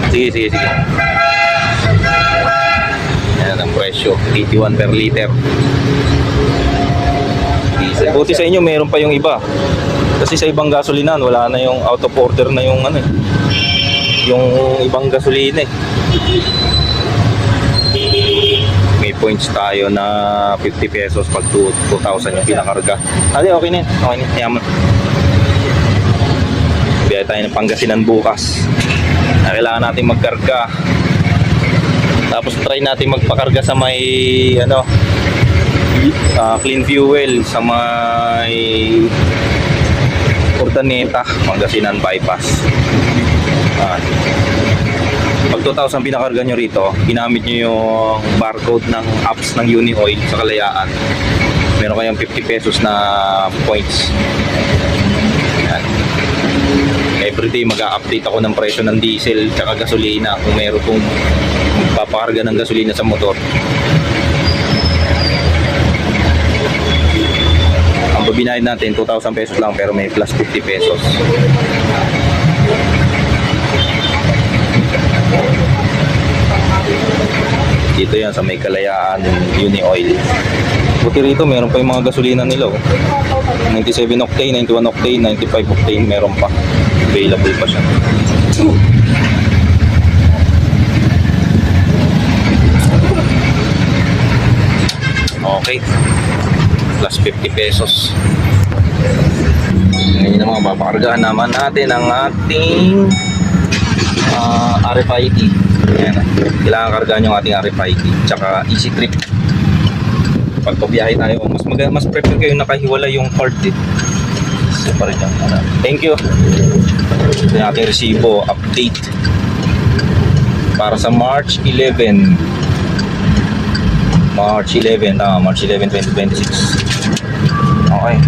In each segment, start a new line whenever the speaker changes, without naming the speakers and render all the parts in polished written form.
Sige. Yan ang presyo, 81 per liter. Diesel. Buti sa inyo meron pa yung iba. Kasi sa ibang gasolinan wala na yung out of order na yung ano, yung ibang gasolina eh. May points tayo na 50 pesos pag 2,000 yung pinakarga. Okay na yun. Yaman. Biyaya tayo ng Pangasinan bukas. Kailangan natin magkarga. Tapos try natin magpakarga sa may clean fuel sa may Urdaneta, Pangasinan bypass. Pag 2,000 pinakarga nyo rito, ginamit nyo yung barcode ng apps ng Unioil sa Kalayaan, meron kayong 50 pesos na points. Yan. Everyday mag-a-update ako ng presyo ng diesel tsaka gasolina kung meron kong magpapakarga ng gasolina sa motor. Ang babinayad natin 2,000 pesos lang pero may plus 50 pesos. Dito yan sa may Kalayaan Unioil. Buti rito meron pa yung mga gasolina nila 97 octane, 91 octane, 95 octane meron pa. Available pa siya. Okay. Plus 50 pesos. Ngayon naman papakargahan naman natin ang ating RFID. Ayan. Kailangan kargahan yung ating RFID tsaka easy trip. Pag pabiyahe tayo, mas prefer kayo nakahiwala yung card eh. Separate yan. Thank you. Ito yung ating resibo update para sa March 11, 2026. Okay.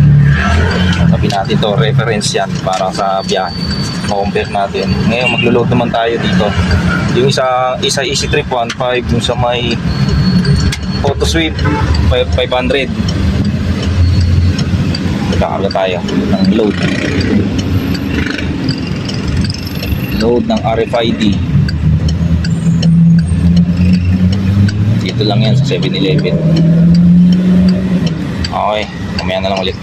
Sabi natin to, reference yan para sa biyahe. Ma-compare natin. Ngayon maglo-load naman tayo dito. Yung isa easy trip 1.5, yung sa may auto sweep 500. Kakarga tayo ng load ng RFID. Dito lang yan sa 7-Eleven. Okay, mamaya na lang ulit.